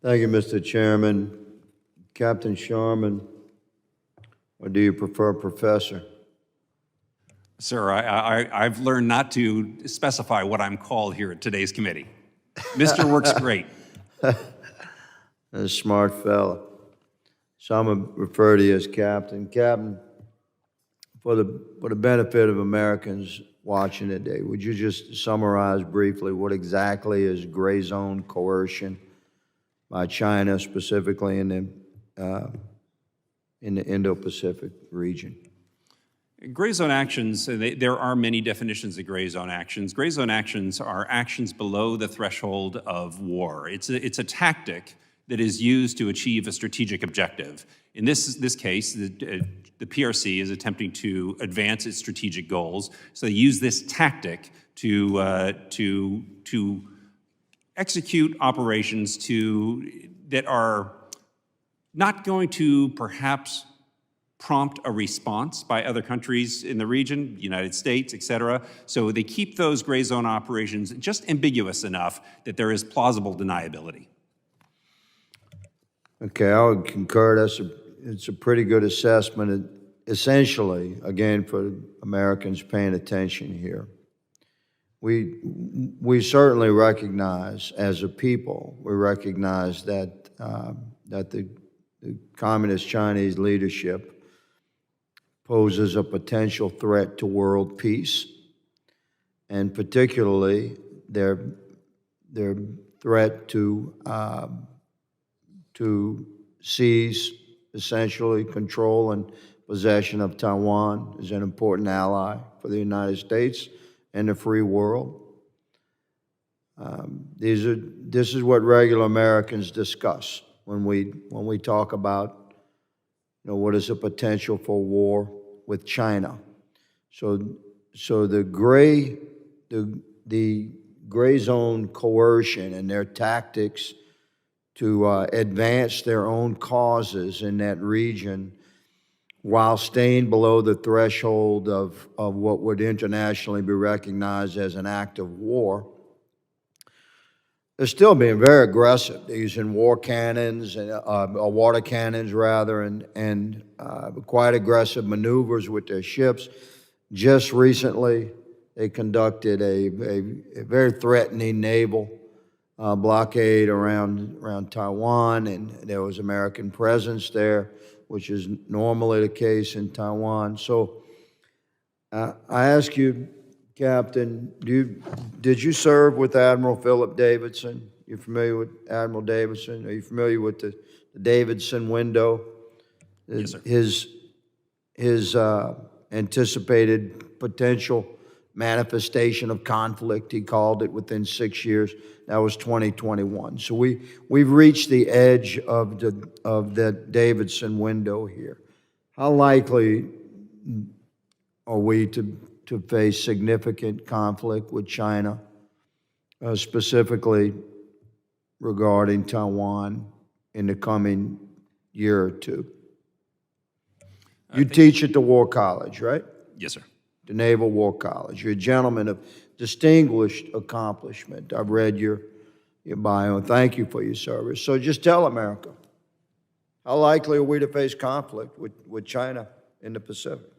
Thank you, Mr. Chairman. Captain Sharman, or do you prefer Professor? Sir, I've learned not to specify what I'm called here at today's committee. Mr. works great. A smart fella. So I'm going to refer to you as Captain. Captain, for the benefit of Americans watching today, would you just summarize briefly what exactly is gray zone coercion by China, specifically in the Indo-Pacific region? Gray zone actions, there are many definitions of gray zone actions. Gray zone actions are actions below the threshold of war. It's a tactic that is used to achieve a strategic objective. In this case, the PRC is attempting to advance its strategic goals, so they use this tactic to execute operations that are not going to perhaps prompt a response by other countries in the region, United States, et cetera. So they keep those gray zone operations just ambiguous enough that there is plausible deniability. Okay, I would concur. It's a pretty good assessment. Essentially, again, for Americans paying attention here, we certainly recognize, as a people, we recognize that the Communist Chinese leadership poses a potential threat to world peace, and particularly their threat to seize, essentially control and possession of Taiwan is an important ally for the United States and the free world. This is what regular Americans discuss when we talk about, what is the potential for war with China. So the gray zone coercion and their tactics to advance their own causes in that region while staying below the threshold of what would internationally be recognized as an act of war. They're still being very aggressive. They're using war cannons, or water cannons rather, and quite aggressive maneuvers with their ships. Just recently, they conducted a very threatening naval blockade around Taiwan, and there was American presence there, which is normally the case in Taiwan. So I ask you, Captain, did you serve with Admiral Philip Davidson? You familiar with Admiral Davidson? Are you familiar with the Davidson window? Yes, sir. His anticipated potential manifestation of conflict, he called it, within 6 years. That was 2021. So we've reached the edge of that Davidson window here. How likely are we to face significant conflict with China, specifically regarding Taiwan, in the coming year or two? You teach at the War College, right? Yes, sir. The Naval War College. You're a gentleman of distinguished accomplishment. I've read your bio, and thank you for your service. So just tell America, how likely are we to face conflict with China in the Pacific?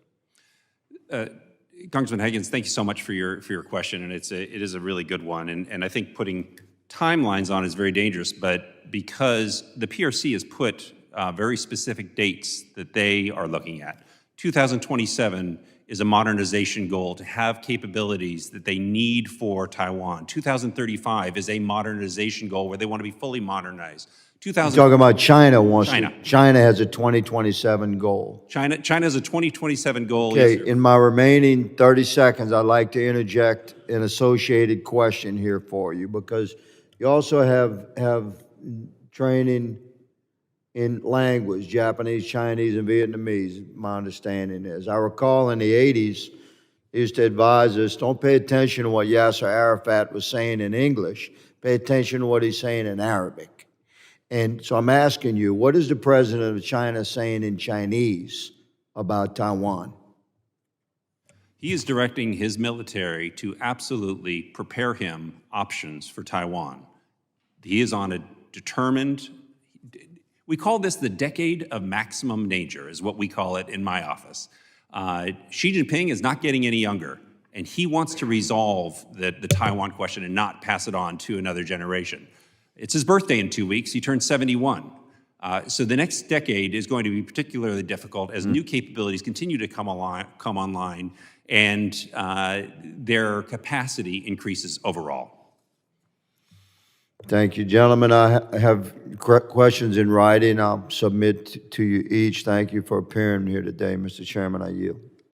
Congressman Higgins, thank you so much for your question, and it is a really good one. And I think putting timelines on is very dangerous, but because the PRC has put very specific dates that they are looking at. 2027 is a modernization goal to have capabilities that they need for Taiwan. 2035 is a modernization goal where they want to be fully modernized. You're talking about China China has a 2027 goal. China has a 2027 goal. Okay, yes, in my remaining 30 seconds, I'd like to interject an associated question here for you, because you also have training in language, Japanese, Chinese, and Vietnamese, my understanding is. I recall in the 80s, they used to advise us, don't pay attention to what Yasser Arafat was saying in English, pay attention to what he's saying in Arabic. And so I'm asking you, what is the president of China saying in Chinese about Taiwan? He is directing his military to absolutely prepare him options for Taiwan. He is on a determined. We call this the decade of maximum danger, is what we call it in my office. Xi Jinping is not getting any younger, and he wants to resolve the Taiwan question and not pass it on to another generation. It's his birthday in 2 weeks. He turns 71. So the next decade is going to be particularly difficult as new capabilities continue to come online and their capacity increases overall. Thank you, gentlemen. I have questions in writing. I'll submit to you each. Thank you for appearing here today, Mr. Chairman. I yield.